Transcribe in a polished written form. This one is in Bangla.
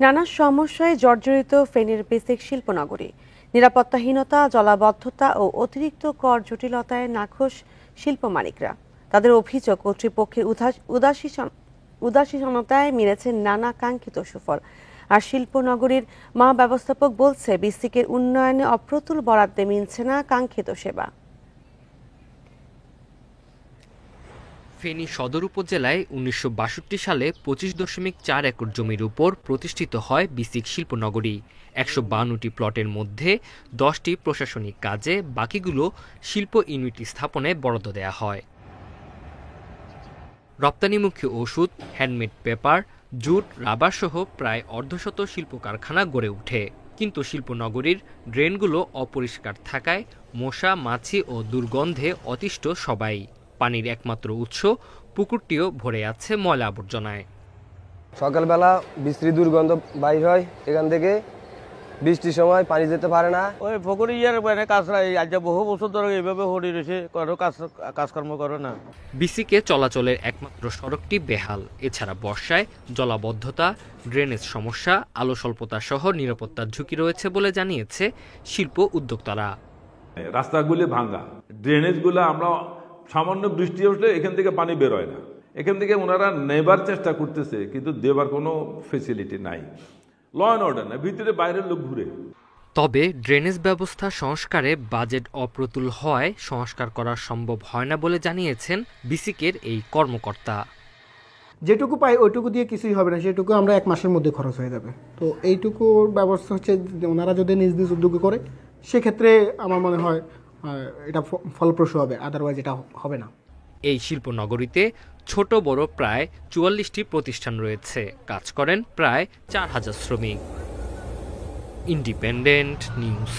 নানা সমস্যায় জর্জরিত ফেনীর বেসিক শিল্পনগরী। নিরাপত্তাহীনতা, জলাবদ্ধতা ও অতিরিক্ত কর জটিলতায় নাখোশ শিল্প মালিকরা। তাদের অভিযোগ, কর্তৃপক্ষের উদাসীনতায় মিলেছে নানা কাঙ্ক্ষিত সুফল। আর শিল্পনগরীর মহাব্যবস্থাপক বলছে, বিসিকের উন্নয়নে অপ্রতুল বরাদ্দে মিলছে না কাঙ্ক্ষিত সেবা। ফেনী সদর উপজেলায় ১৯৬২ সালে ২৫.৪ একর জমির উপর প্রতিষ্ঠিত হয় বিসিক শিল্পনগরী। ১৫২টি প্লটের মধ্যে ১০টি প্রশাসনিক কাজে, বাকিগুলো শিল্প ইউনিট স্থাপনে বরাদ্দ দেয়া হয়। রপ্তানিমুখী ওষুধ, হ্যান্ডমেড পেপার, জুট, রাবার সহ প্রায় অর্ধশত শিল্প কারখানা গড়ে ওঠে। কিন্তু শিল্পনগরীর ড্রেনগুলো অপরিষ্কার থাকায় মশা, মাছি ও দুর্গন্ধে অতিষ্ঠ সবাই। পানির একমাত্র উৎস পুকুরটিও ভরে আছে ময়লা আবর্জনায়। সকালবেলা বিশ্রী দুর্গন্ধ বাইর হয় এখান থেকে, বৃষ্টির সময় পানি যেতে পারে না। ওই পুকুরে আজ বহু বছর ধরে এইভাবে হরি রয়েছে, কাজকর্ম করে না। বিসিকে চলাচলের একমাত্র সড়কটি বেহাল। এছাড়া বর্ষায় জলাবদ্ধতা, ড্রেনেজ সমস্যা, আলো স্বল্পতা সহ নিরাপত্তার ঝুঁকি রয়েছে বলে জানিয়েছে শিল্প উদ্যোক্তারা। রাস্তাগুলি ভাঙা, ড্রেনেজগুলো আমরা সামান্য বৃষ্টি আসলে এখান থেকে পানি বের হয় না। এখান থেকে ওনারা নেবার চেষ্টা করতেছে, কিন্তু দেবার কোনো ফেসিলিটি নাই। ল অ্যান্ড অর্ডার না, ভিতরে বাইরের লোক ঘুরে। তবে ড্রেনেজ ব্যবস্থা সংস্কারে বাজেট অপ্রতুল হওয়ায় সংস্কার করা সম্ভব হয় না বলে জানিয়েছেন বিসিকের এই কর্মকর্তা। যেটুকু পাই ওইটুকু দিয়ে কিছুই হবে না, সেটুকু আমরা 1 মাসের মধ্যে খরচ হয়ে যাবে। তো এইটুকু ব্যবস্থা হচ্ছে ওনারা যদি নিজ নিজ উদ্যোগে করে, সেক্ষেত্রে আমার মনে হয় এটা ফলপ্রসূ হবে, আদারওয়াইজ এটা হবে না। এই শিল্পনগরীতে ছোট বড় প্রায় ৪৪টি প্রতিষ্ঠান রয়েছে। কাজ করেন প্রায় ৪,০০০ শ্রমিক। Independent news.